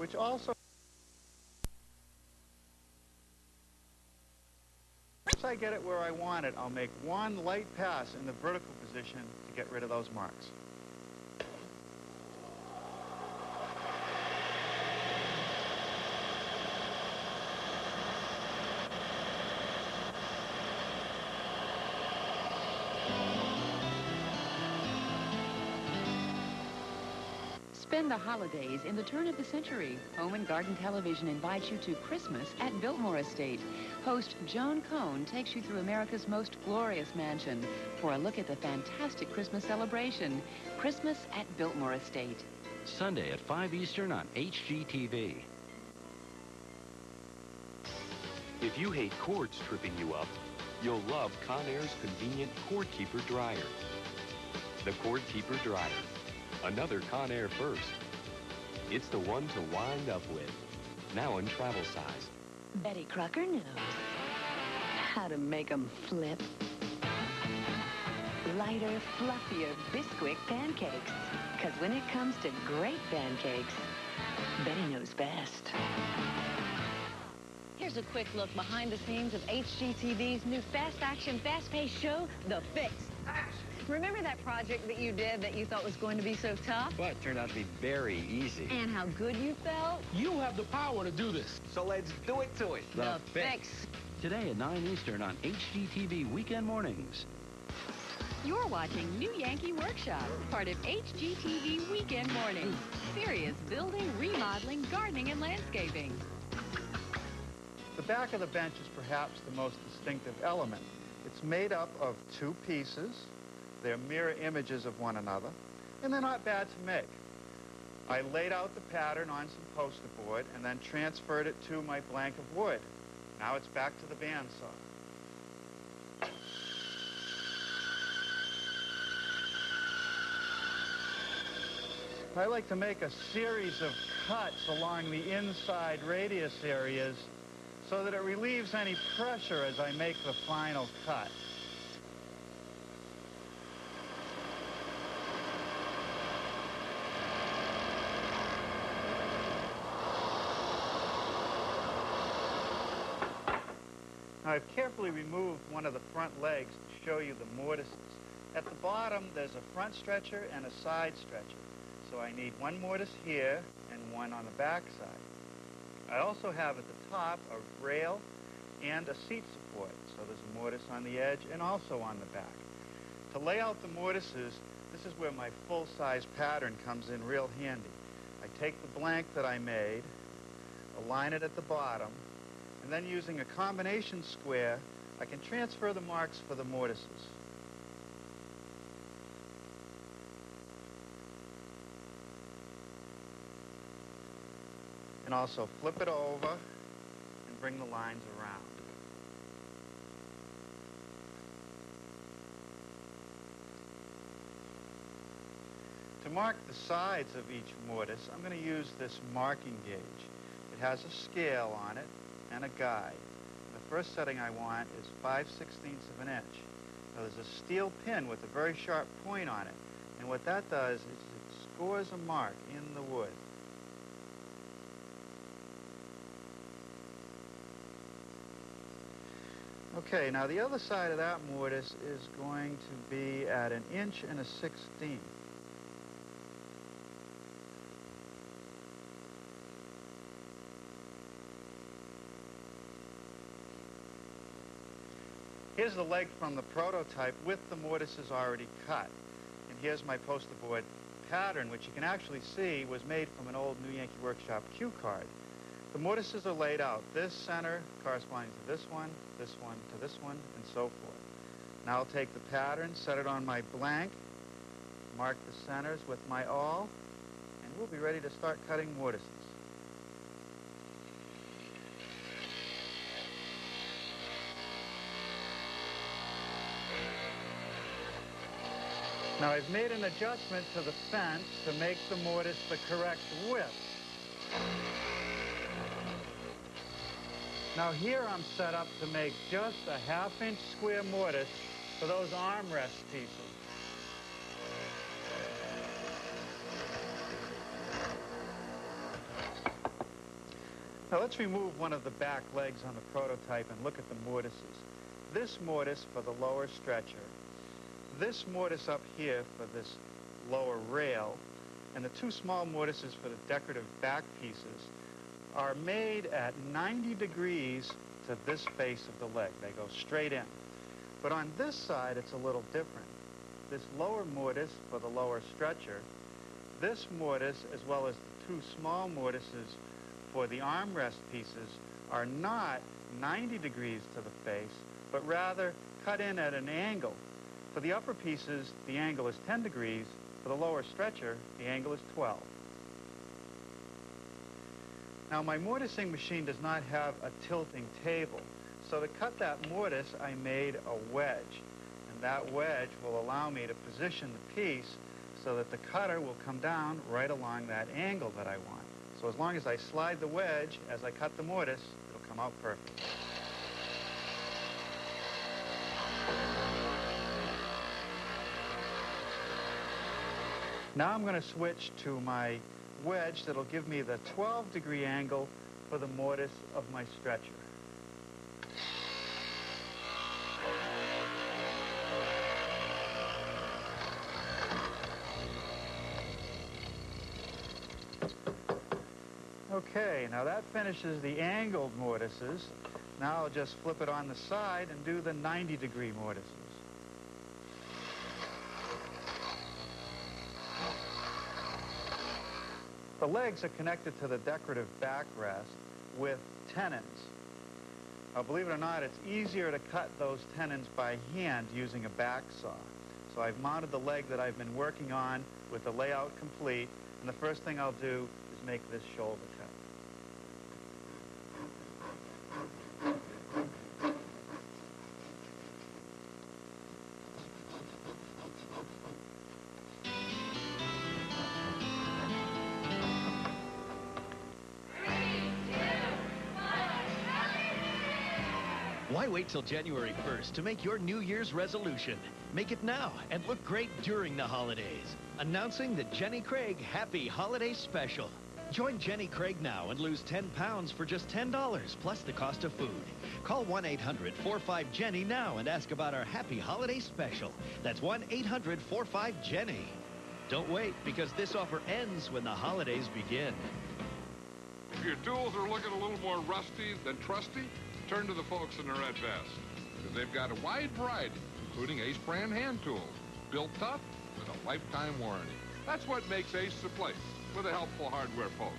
which also... Once I get it where I want it, I'll make one light pass in the vertical position to get rid of those marks. Spend the holidays in the turn of the century. Home and Garden Television invites you to Christmas at Biltmore Estate. Host Joan Cohn takes you through America's most glorious mansion for a look at the fantastic Christmas celebration. Christmas at Biltmore Estate. Sunday at 5 Eastern on HGTV. If you hate cords tripping you up, you'll love Conair's convenient Cord Keeper Dryer. The Cord Keeper Dryer. Another Conair first. It's the one to wind up with. Now in travel size. Betty Crocker knows how to make 'em flip. Lighter, fluffier Bisquick pancakes. Because when it comes to great pancakes, Betty knows best. Here's a quick look behind the scenes of HGTV's new fast-action, fast-paced show, The Fix. Remember that project that you did that you thought was going to be so tough? But it turned out to be very easy. And how good you felt? You have the power to do this. So let's do it to it. The Fix. Today at 9 Eastern on HGTV Weekend Mornings. You're watching New Yankee Workshop, part of HGTV Weekend Mornings. Serious building, remodeling, gardening, and landscaping. The back of the bench is perhaps the most distinctive element. It's made up of two pieces. They're mirror images of one another, and they're not bad to make. I laid out the pattern on some poster board and then transferred it to my blank of wood. Now it's back to the bandsaw. I like to make a series of cuts along the inside radius areas so that it relieves any pressure as I make the final cut. Now, I've carefully removed one of the front legs to show you the mortises. At the bottom, there's a front stretcher and a side stretcher. So I need one mortise here and one on the back side. I also have at the top a rail and a seat support. So there's a mortise on the edge and also on the back. To lay out the mortises, this is where my full-size pattern comes in real handy. I take the blank that I made, align it at the bottom, and then using a combination square, I can transfer the marks for the mortises. And also flip it over and bring the lines around. To mark the sides of each mortise, I'm going to use this marking gauge. It has a scale on it and a guide. The first setting I want is 5/16 of an inch. Now there's a steel pin with a very sharp point on it, and what that does is it scores a mark in the wood. Okay, now the other side of that mortise is going to be at 1 1/16 inches. Here's the leg from the prototype with the mortises already cut. And here's my poster board pattern, which you can actually see was made from an old New Yankee Workshop cue card. The mortises are laid out. This center corresponding to this one to this one, and so forth. Now I'll take the pattern, set it on my blank, mark the centers with my awl, and we'll be ready to start cutting mortises. Now I've made an adjustment to the fence to make the mortise the correct width. Now here I'm set up to make just a 1/2 inch square mortise for those armrest pieces. Now let's remove one of the back legs on the prototype and look at the mortises. This mortise for the lower stretcher, this mortise up here for this lower rail, and the two small mortises for the decorative back pieces are made at 90 degrees to this face of the leg. They go straight in. But on this side, it's a little different. This lower mortise for the lower stretcher, this mortise, as well as the two small mortises for the armrest pieces, are not 90 degrees to the face, but rather cut in at an angle. For the upper pieces, the angle is 10 degrees. For the lower stretcher, the angle is 12. Now, my mortising machine does not have a tilting table. So to cut that mortise, I made a wedge. And that wedge will allow me to position the piece so that the cutter will come down right along that angle that I want. So as long as I slide the wedge as I cut the mortise, it'll come out perfect. Now I'm going to switch to my wedge that'll give me the 12-degree angle for the mortise of my stretcher. Okay, now that finishes the angled mortises. Now I'll just flip it on the side and do the 90-degree mortises. The legs are connected to the decorative backrest with tenons. Now, believe it or not, it's easier to cut those tenons by hand using a back saw. So I've mounted the leg that I've been working on with the layout complete, and the first thing I'll do is make this shoulder cut. Why wait till January 1st to make your New Year's resolution? Make it now and look great during the holidays. Announcing the Jenny Craig Happy Holiday Special. Join Jenny Craig now and lose 10 pounds for just $10 plus the cost of food. Call 1-800-45-JENNY now and ask about our Happy Holiday Special. That's 1-800-45-JENNY. Don't wait, because this offer ends when the holidays begin. If your tools are looking a little more rusty than trusty, turn to the folks in the Red Vest, because they've got a wide variety, including Ace brand hand tools, built tough with a lifetime warranty. That's what makes Ace the place for the helpful hardware folks.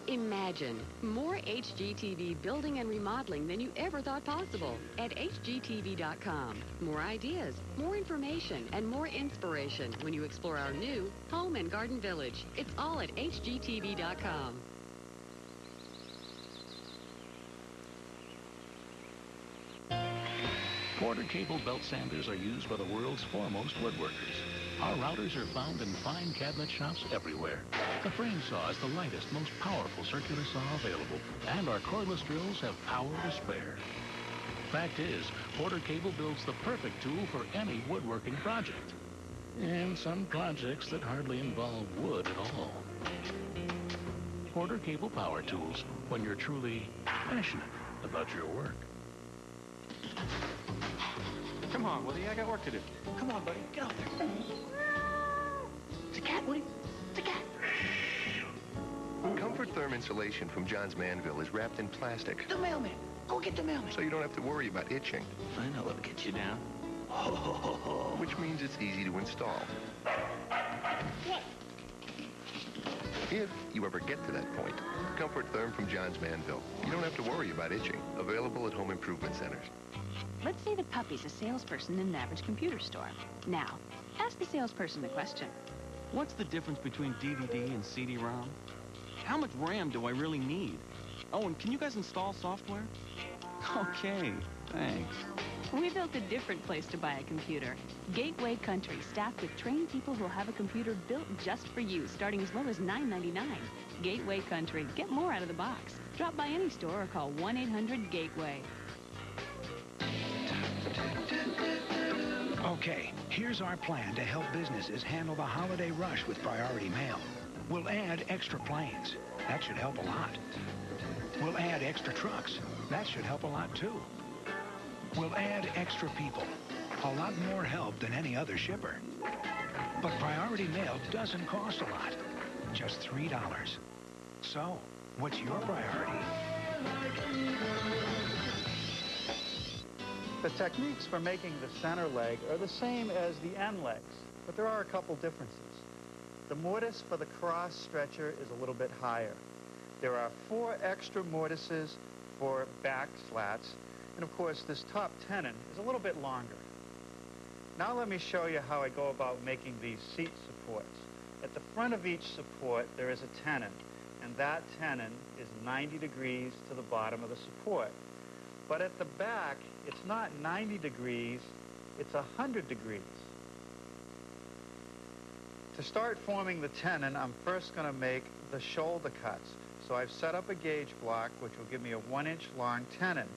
Imagine more HGTV building and remodeling than you ever thought possible at HGTV.com. More ideas, more information, and more inspiration when you explore our new home and garden village. It's all at HGTV.com. Porter cable belt sanders are used by the world's foremost woodworkers. Our routers are found in fine cabinet shops everywhere. The frame saw is the lightest, most powerful circular saw available, and our cordless drills have power to spare. Fact is, Porter cable builds the perfect tool for any woodworking project. And some projects that hardly involve wood at all. Porter cable power tools, when you're truly passionate about your work. Come on, Woody, I got work to do. Come on, buddy, get out there. It's a cat, Woody. It's a cat. Comfort Therm insulation from John's Manville is wrapped in plastic. The mailman. Go get the mailman. So you don't have to worry about itching. I know what'll get you down. Which means it's easy to install. What? If you ever get to that point, Comfort Therm from John's Manville. You don't have to worry about itching. Available at home improvement centers. Let's say that Puppy's a salesperson in an average computer store. Now, ask the salesperson the question. What's the difference between DVD and CD-ROM? How much RAM do I really need? Oh, and can you guys install software? Okay, thanks. We built a different place to buy a computer. Gateway Country, staffed with trained people who'll have a computer built just for you, starting as low as $9.99. Gateway Country. Get more out of the box. Drop by any store or call 1-800-GATEWAY. Okay, here's our plan to help businesses handle the holiday rush with priority mail. We'll add extra planes. That should help a lot. We'll add extra trucks. That should help a lot too. We'll add extra people. A lot more help than any other shipper. But priority mail doesn't cost a lot. Just $3. So, what's your priority? The techniques for making the center leg are the same as the end legs, but there are a couple differences. The mortise for the cross stretcher is a little bit higher. There are 4 extra mortises for back slats, and of course this top tenon is a little bit longer. Now let me show you how I go about making these seat supports. At the front of each support there is a tenon, and that tenon is 90 degrees to the bottom of the support. But at the back, it's not 90 degrees, it's 100 degrees. To start forming the tenon, I'm first going to make the shoulder cuts. So I've set up a gauge block, which will give me a 1-inch long tenon.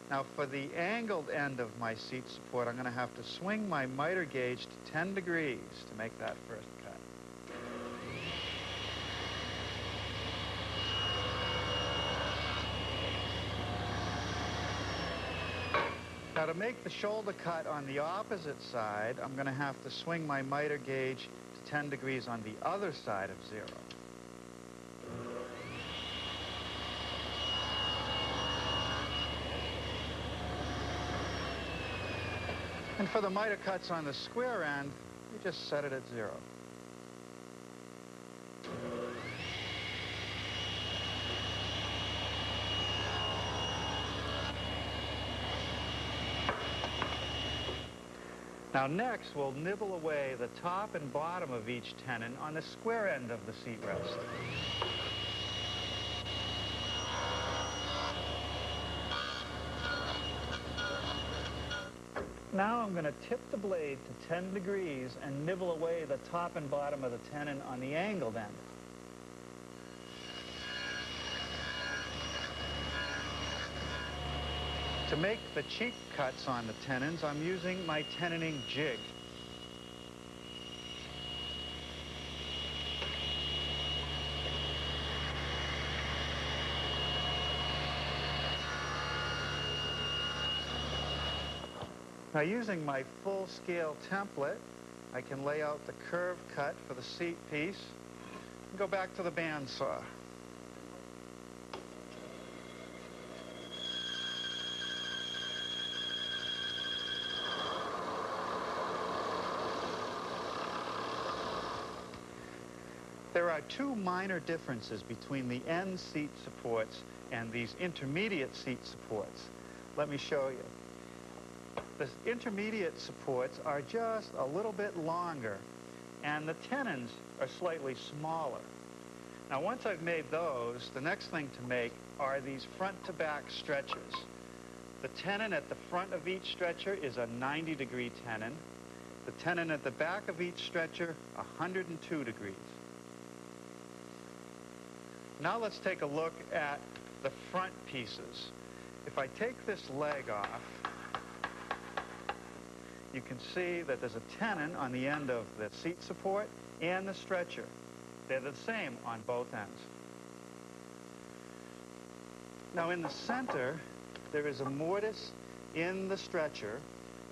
Now for the angled end of my seat support, I'm going to have to swing my miter gauge to 10 degrees to make that first cut. Now to make the shoulder cut on the opposite side, I'm going to have to swing my miter gauge to 10 degrees on the other side of 0. And for the miter cuts on the square end, you just set it at 0. Now next, we'll nibble away the top and bottom of each tenon on the square end of the seat rest. Now I'm going to tip the blade to 10 degrees and nibble away the top and bottom of the tenon on the angled end. To make the cheek cuts on the tenons, I'm using my tenoning jig. Now using my full-scale template, I can lay out the curved cut for the seat piece and go back to the bandsaw. There are 2 minor differences between the end seat supports and these intermediate seat supports. Let me show you. The intermediate supports are just a little bit longer, and the tenons are slightly smaller. Now, once I've made those, the next thing to make are these front-to-back stretchers. The tenon at the front of each stretcher is a 90-degree tenon. The tenon at the back of each stretcher, 102 degrees. Now let's take a look at the front pieces. If I take this leg off, you can see that there's a tenon on the end of the seat support and the stretcher. They're the same on both ends. Now in the center, there is a mortise in the stretcher,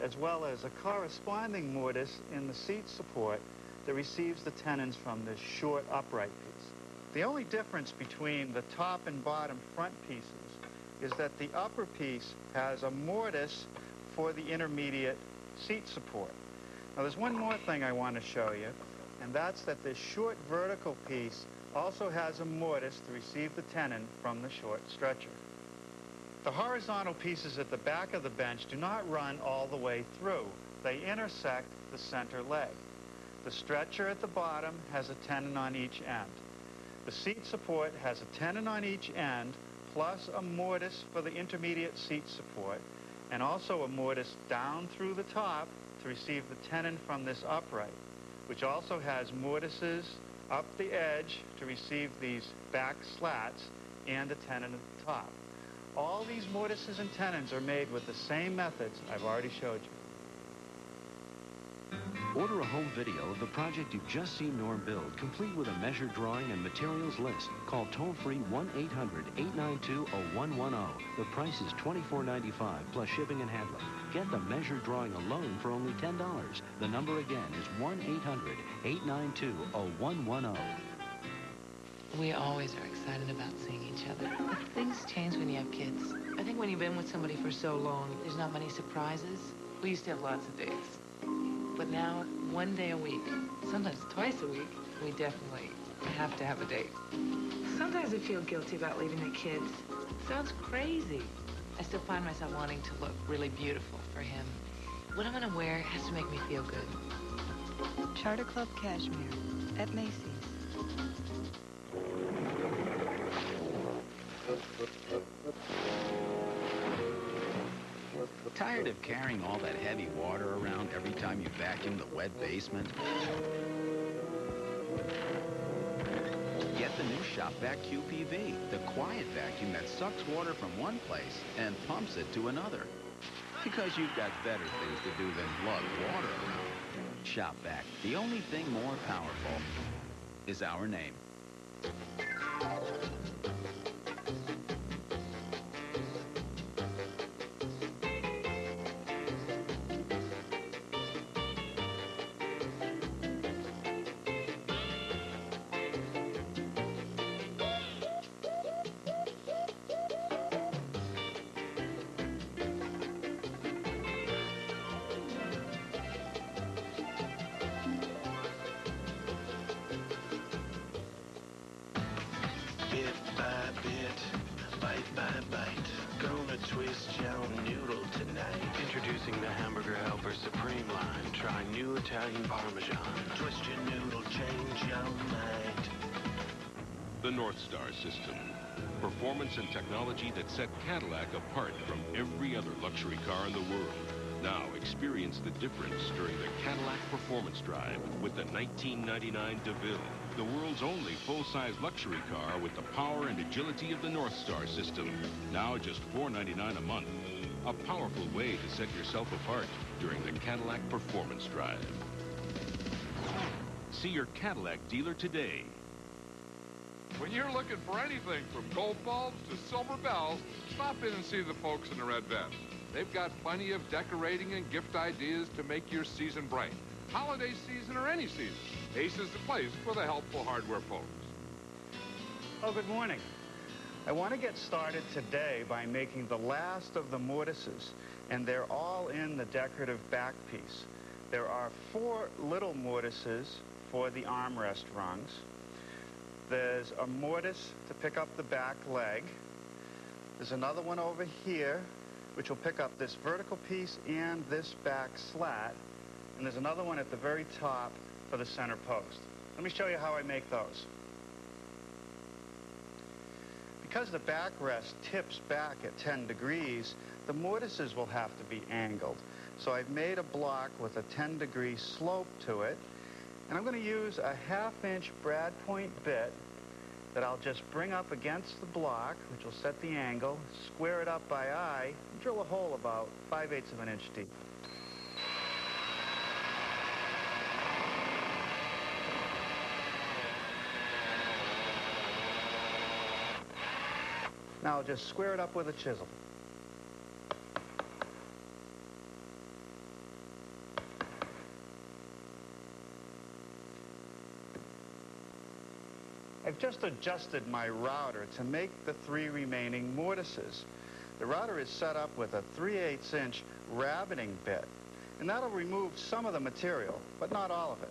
as well as a corresponding mortise in the seat support that receives the tenons from this short upright piece. The only difference between the top and bottom front pieces is that the upper piece has a mortise for the intermediate seat support. Now there's one more thing I want to show you, and that's that this short vertical piece also has a mortise to receive the tenon from the short stretcher. The horizontal pieces at the back of the bench do not run all the way through. They intersect the center leg. The stretcher at the bottom has a tenon on each end. The seat support has a tenon on each end, plus a mortise for the intermediate seat support, and also a mortise down through the top to receive the tenon from this upright, which also has mortises up the edge to receive these back slats and a tenon at the top. All these mortises and tenons are made with the same methods I've already showed you. Order a home video of the project you've just seen Norm build, complete with a measure drawing and materials list. Call toll-free 1-800-892-0110. The price is $24.95 plus shipping and handling. Get the measure drawing alone for only $10. The number again is 1-800-892-0110. We always are excited about seeing each other. But things change when you have kids. I think when you've been with somebody for so long, there's not many surprises. We used to have lots of dates. But now, one day a week, sometimes twice a week, we definitely have to have a date. Sometimes I feel guilty about leaving the kids. Sounds crazy. I still find myself wanting to look really beautiful for him. What I'm gonna wear has to make me feel good. Charter Club Cashmere at Macy's. Tired of carrying all that heavy water around every time you vacuum the wet basement? Get the new Shop Vac QPV, the quiet vacuum that sucks water from one place and pumps it to another. Because you've got better things to do than lug water around. Shop Vac, the only thing more powerful is our name. Bit by bit, bite by bite, gonna twist your noodle tonight. Introducing the Hamburger Helper Supreme line. Try new Italian Parmesan. Twist your noodle, change your mind. The North Star system. Performance and technology that set Cadillac apart from every other luxury car in the world. Now experience the difference during the Cadillac Performance Drive with the 1999 DeVille, the world's only full-size luxury car with the power and agility of the North Star system. Now just $4.99 a month. A powerful way to set yourself apart during the Cadillac Performance Drive. See your Cadillac dealer today. When you're looking for anything from gold bulbs to silver bells, stop in and see the folks in the red vest. They've got plenty of decorating and gift ideas to make your season bright. Holiday season or any season, Ace is the place for the helpful hardware folks. Oh, good morning. I want to get started today by making the last of the mortises, and they're all in the decorative back piece. There are 4 little mortises for the armrest rungs. There's a mortise to pick up the back leg. There's another one over here, which will pick up this vertical piece and this back slat. And there's another one at the very top for the center post. Let me show you how I make those. Because the backrest tips back at 10 degrees, the mortises will have to be angled. So I've made a block with a 10-degree slope to it. And I'm going to use a 1/2-inch brad point bit that I'll just bring up against the block, which will set the angle, square it up by eye, and drill a hole about 5/8 of an inch deep. Now I'll just square it up with a chisel. I've just adjusted my router to make the 3 remaining mortises. The router is set up with a 3/8-inch rabbiting bit, and that'll remove some of the material, but not all of it.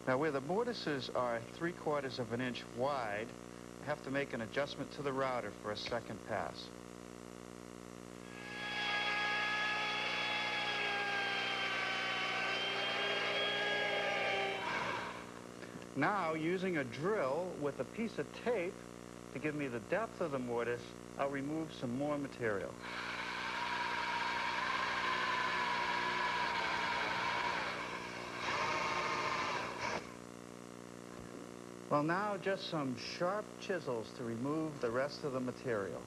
Now, where the mortises are 3/4 of an inch wide, I have to make an adjustment to the router for a second pass. Now, using a drill with a piece of tape to give me the depth of the mortise, I'll remove some more material. Well, now just some sharp chisels to remove the rest of the material.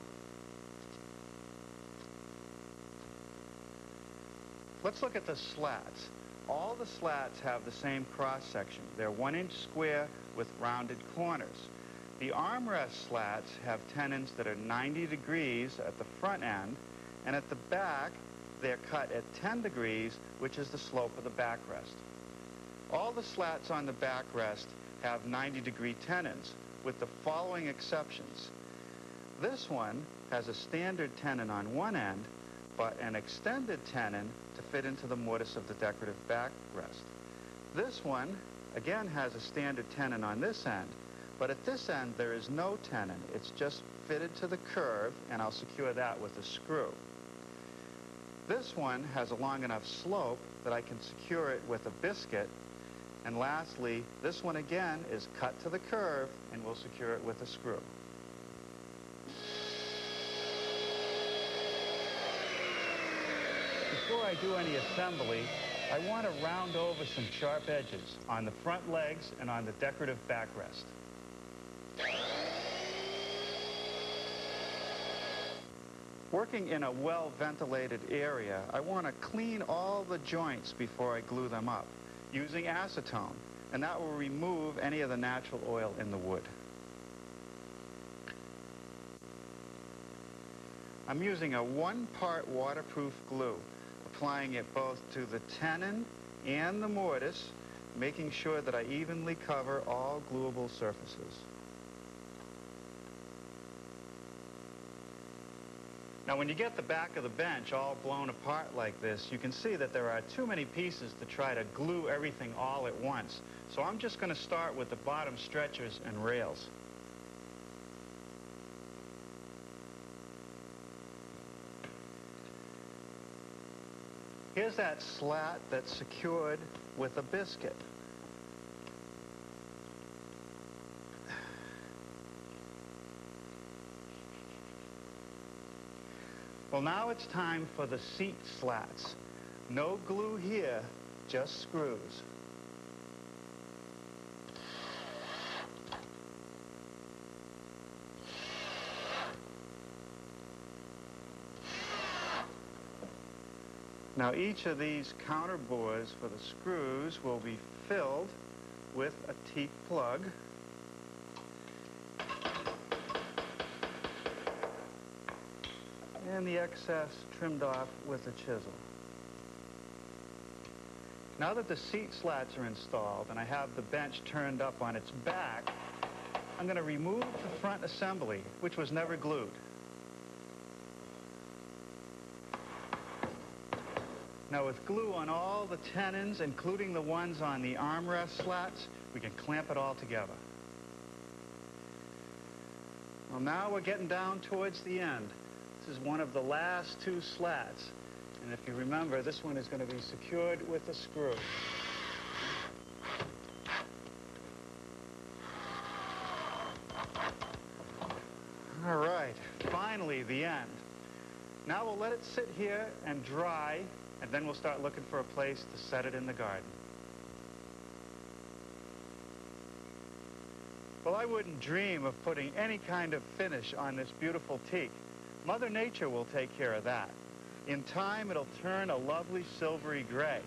Let's look at the slats. All the slats have the same cross-section. They're 1-inch square with rounded corners. The armrest slats have tenons that are 90 degrees at the front end, and at the back, they're cut at 10 degrees, which is the slope of the backrest. All the slats on the backrest have 90-degree tenons, with the following exceptions. This one has a standard tenon on one end, but an extended tenon to fit into the mortise of the decorative backrest. This one, again, has a standard tenon on this end, but at this end there is no tenon. It's just fitted to the curve, and I'll secure that with a screw. This one has a long enough slope that I can secure it with a biscuit. And lastly, this one again is cut to the curve, and we'll secure it with a screw. Before I do any assembly, I want to round over some sharp edges on the front legs and on the decorative backrest. Working in a well-ventilated area, I want to clean all the joints before I glue them up using acetone, and that will remove any of the natural oil in the wood. I'm using a 1-part waterproof glue, applying it both to the tenon and the mortise, making sure that I evenly cover all gluable surfaces. Now, when you get the back of the bench all blown apart like this, you can see that there are too many pieces to try to glue everything all at once. So I'm just going to start with the bottom stretchers and rails. Here's that slat that's secured with a biscuit. Well, now it's time for the seat slats. No glue here, just screws. Now, each of these counter bores for the screws will be filled with a teeth plug. And the excess trimmed off with a chisel. Now that the seat slats are installed and I have the bench turned up on its back, I'm going to remove the front assembly, which was never glued. Now, with glue on all the tenons, including the ones on the armrest slats, we can clamp it all together. Well, now we're getting down towards the end. This is one of the last 2 slats. And if you remember, this one is going to be secured with a screw. All right, finally the end. Now we'll let it sit here and dry, and then we'll start looking for a place to set it in the garden. Well, I wouldn't dream of putting any kind of finish on this beautiful teak. Mother Nature will take care of that. In time, it'll turn a lovely silvery gray.